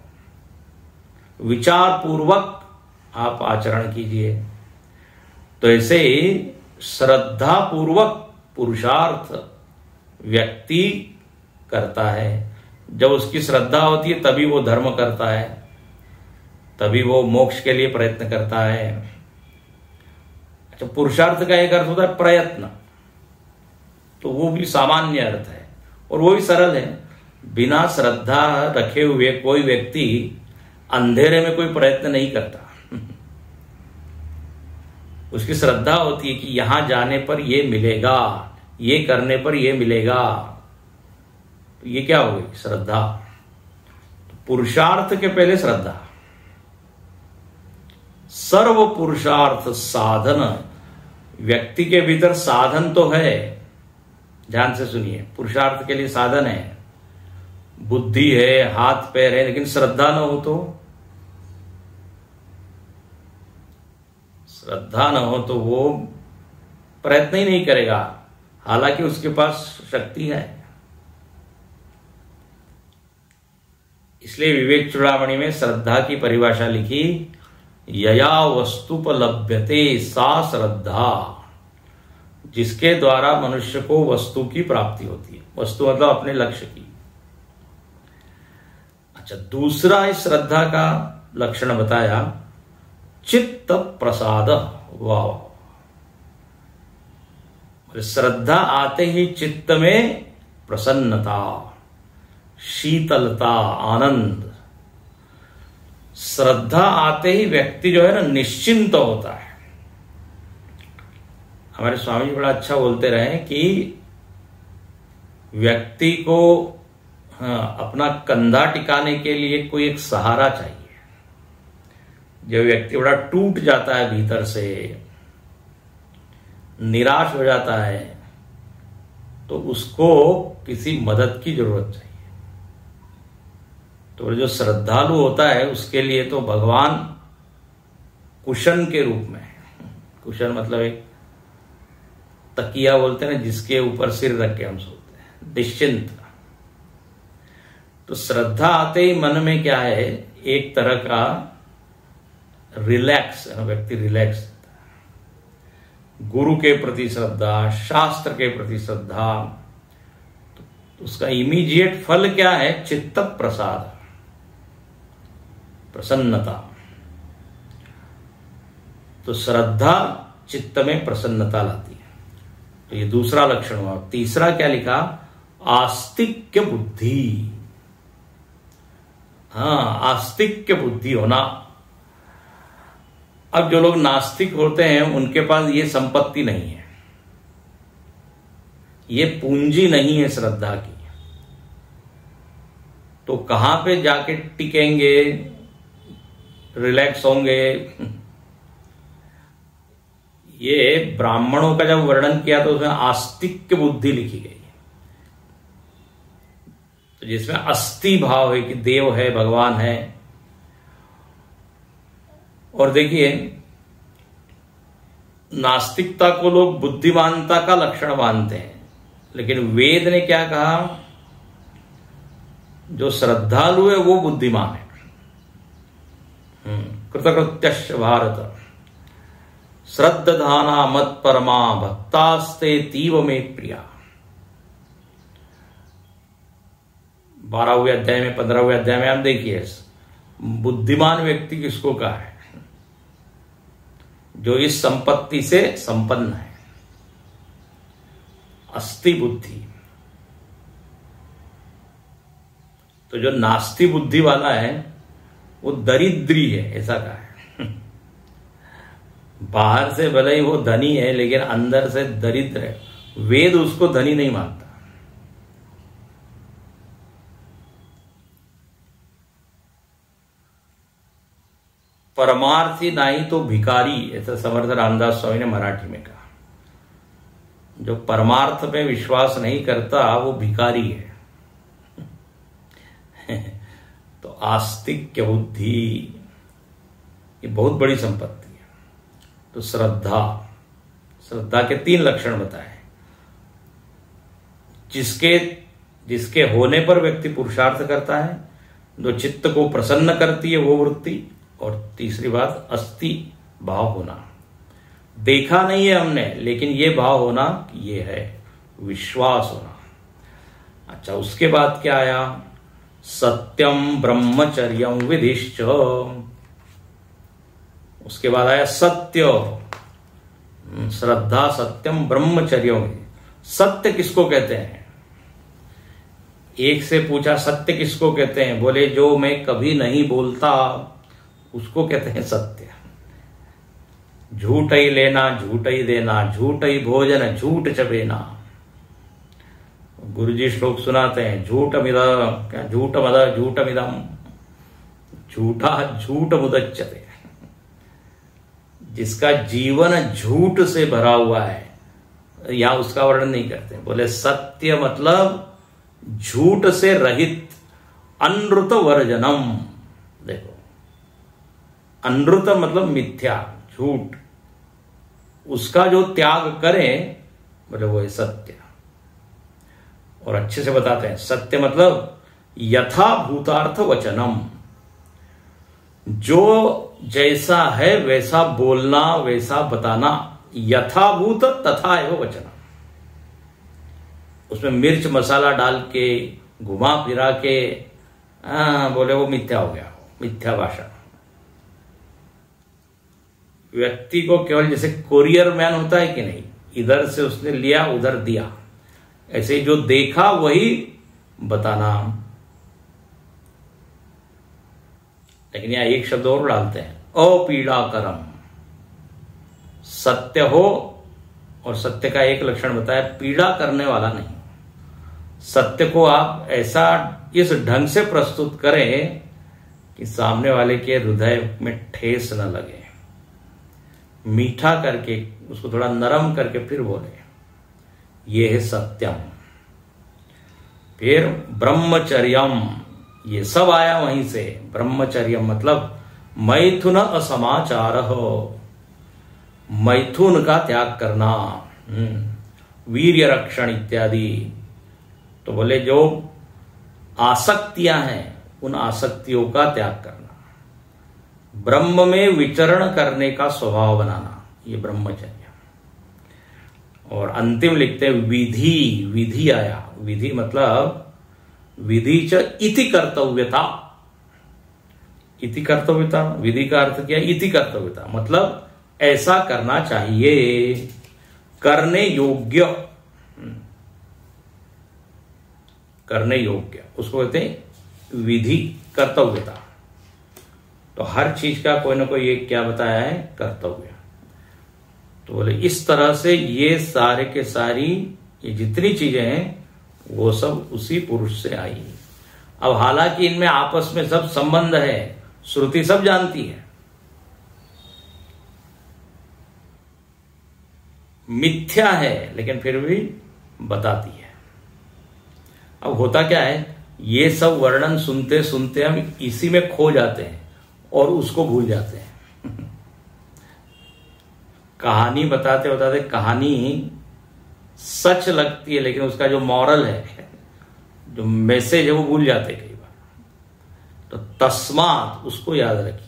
Speaker 1: विचार पूर्वक आप आचरण कीजिए। तो ऐसे ही श्रद्धा पूर्वक पुरुषार्थ व्यक्ति करता है। जब उसकी श्रद्धा होती है तभी वो धर्म करता है, तभी वो मोक्ष के लिए प्रयत्न करता है। अच्छा, पुरुषार्थ का एक अर्थ होता है प्रयत्न, तो वो भी सामान्य अर्थ है और वो भी सरल है। बिना श्रद्धा रखे हुए कोई व्यक्ति अंधेरे में कोई प्रयत्न नहीं करता। उसकी श्रद्धा होती है कि यहां जाने पर ये मिलेगा, ये करने पर ये मिलेगा, तो ये क्या हो गई? श्रद्धा। तो पुरुषार्थ के पहले श्रद्धा। सर्व पुरुषार्थ साधन, व्यक्ति के भीतर साधन तो है, ध्यान से सुनिए, पुरुषार्थ के लिए साधन है, बुद्धि है, हाथ पैर है, लेकिन श्रद्धा न हो तो, श्रद्धा न हो तो वो प्रयत्न ही नहीं करेगा, हालांकि उसके पास शक्ति है। इसलिए विवेक चूड़ामणि में श्रद्धा की परिभाषा लिखी, यया वस्तुपलभ्यते सा श्रद्धा, जिसके द्वारा मनुष्य को वस्तु की प्राप्ति होती है। वस्तु मतलब अपने लक्ष्य की। अच्छा, दूसरा इस श्रद्धा का लक्षण बताया, चित्त प्रसाद। वाह, श्रद्धा आते ही चित्त में प्रसन्नता, शीतलता, आनंद। श्रद्धा आते ही व्यक्ति जो है ना निश्चिंत होता है। हमारे स्वामी जी बड़ा अच्छा बोलते रहे कि व्यक्ति को अपना कंधा टिकाने के लिए कोई एक सहारा चाहिए। जब व्यक्ति बड़ा टूट जाता है, भीतर से निराश हो जाता है, तो उसको किसी मदद की जरूरत चाहिए। तो जो श्रद्धालु होता है उसके लिए तो भगवान कुशन के रूप में है। कुशन मतलब एक तकिया बोलते हैं ना, जिसके ऊपर सिर रख के हम सोते हैं, निश्चिंत। तो श्रद्धा आते ही मन में क्या है, एक तरह का रिलैक्स, व्यक्ति रिलैक्स होता है। गुरु के प्रति श्रद्धा, शास्त्र के प्रति श्रद्धा, तो उसका इमीडिएट फल क्या है? चित्त प्रसाद, प्रसन्नता। तो श्रद्धा चित्त में प्रसन्नता लाती है। तो ये दूसरा लक्षण हुआ। तीसरा क्या लिखा? आस्तिक्य बुद्धि। हाँ, आस्तिक्य बुद्धि होना। अब जो लोग नास्तिक होते हैं उनके पास ये संपत्ति नहीं है, ये पूंजी नहीं है श्रद्धा की। तो कहां पे जाके टिकेंगे, रिलैक्स होंगे? ये ब्राह्मणों का जब वर्णन किया तो उसमें आस्तिक्य बुद्धि लिखी गई, तो जिसमें अस्थि भाव है कि देव है, भगवान है। और देखिए, नास्तिकता को लोग बुद्धिमानता का लक्षण मानते हैं, लेकिन वेद ने क्या कहा? जो श्रद्धालु है वो बुद्धिमान है। कृतकृत्यश्च भारत श्रद्धाना मत परमा भक्तास्ते तीव में प्रिया। 12वें अध्याय में, 15वें अध्याय में आप देखिए, बुद्धिमान व्यक्ति किसको कहा है? जो इस संपत्ति से संपन्न है, अस्ति बुद्धि। तो जो नास्ति बुद्धि वाला है वो दरिद्री है, ऐसा कहा है। बाहर से भले ही वो धनी है, लेकिन अंदर से दरिद्र है। वेद उसको धनी नहीं मानता। परमार्थी नहीं तो भिकारी, ऐसा समर्थ रामदास स्वामी ने मराठी में कहा। जो परमार्थ में विश्वास नहीं करता वो भिकारी है। तो आस्तिक्य बुद्धि ये बहुत बड़ी संपत्ति है। तो श्रद्धा, श्रद्धा के 3 लक्षण बताए। जिसके होने पर व्यक्ति पुरुषार्थ करता है, जो चित्त को प्रसन्न करती है वो वृत्ति, और तीसरी बात अस्थि भाव होना। देखा नहीं है हमने, लेकिन ये भाव होना, ये है विश्वास होना। अच्छा, उसके बाद क्या आया? सत्यम ब्रह्मचर्यम विधिश्च। उसके बाद आया सत्य, श्रद्धा सत्यम ब्रह्मचर्य। सत्य किसको कहते हैं? एक से पूछा सत्य किसको कहते हैं? बोले जो मैं कभी नहीं बोलता उसको कहते हैं सत्य। झूठ ही लेना झूठ ही देना, झूठ ही भोजन झूठ चबेना। गुरुजी श्लोक सुनाते हैं, झूठ मद झूठमिदम झूठा झूठ मुदच्यते। जिसका जीवन झूठ से भरा हुआ है, या उसका वर्णन नहीं करते। बोले सत्य मतलब झूठ से रहित, अनृत वर्जनम। देखो, अनृत मतलब मिथ्या, झूठ, उसका जो त्याग करें, बोले वो है सत्य। और अच्छे से बताते हैं, सत्य मतलब यथा भूतार्थ वचनम। जो जैसा है वैसा बोलना, वैसा बताना। यथाभूत तथा एव वचनम। उसमें मिर्च मसाला डाल के घुमा फिरा के बोले वो मिथ्या हो गया, मिथ्या भाषा। व्यक्ति को केवल जैसे कोरियर मैन होता है कि नहीं, इधर से उसने लिया उधर दिया, ऐसे ही जो देखा वही बताना। लेकिन यहां एक शब्द और डालते हैं, अपीड़ाकरम। सत्य हो, और सत्य का एक लक्षण बताया, पीड़ा करने वाला नहीं। सत्य को आप ऐसा इस ढंग से प्रस्तुत करें कि सामने वाले के हृदय में ठेस न लगे। मीठा करके उसको थोड़ा नरम करके फिर बोले, ये है सत्यम। फिर ब्रह्मचर्यम, ये सब आया वहीं से। ब्रह्मचर्यम मतलब मैथुन असमाचार हो, मैथुन का त्याग करना, वीर्य रक्षण इत्यादि। तो बोले जो आसक्तियां हैं उन आसक्तियों का त्याग करना, ब्रह्म में विचरण करने का स्वभाव बनाना, ये ब्रह्मचर्य। और अंतिम लिखते हैं विधि। विधि आया, विधि मतलब विधि च इति कर्तव्यता। इति कर्तव्यता, विधि का अर्थ क्या है? इति कर्तव्यता मतलब ऐसा करना चाहिए, करने योग्य, करने योग्य, उसको कहते हैं विधि, कर्तव्यता। तो हर चीज का कोई ना कोई एक क्या बताया है? कर्तव्य। तो बोले इस तरह से ये सारे के सारी ये जितनी चीजें हैं वो सब उसी पुरुष से आई। अब हालांकि इनमें आपस में सब संबंध है, श्रुति सब जानती है, मिथ्या है लेकिन फिर भी बताती है। अब होता क्या है, ये सब वर्णन सुनते सुनते हम इसी में खो जाते हैं और उसको भूल जाते हैं। कहानी बताते बताते कहानी सच लगती है, लेकिन उसका जो मॉरल है, जो मैसेज है, वो भूल जाते हैं कई बार। तो तस्मात, उसको याद रखिए।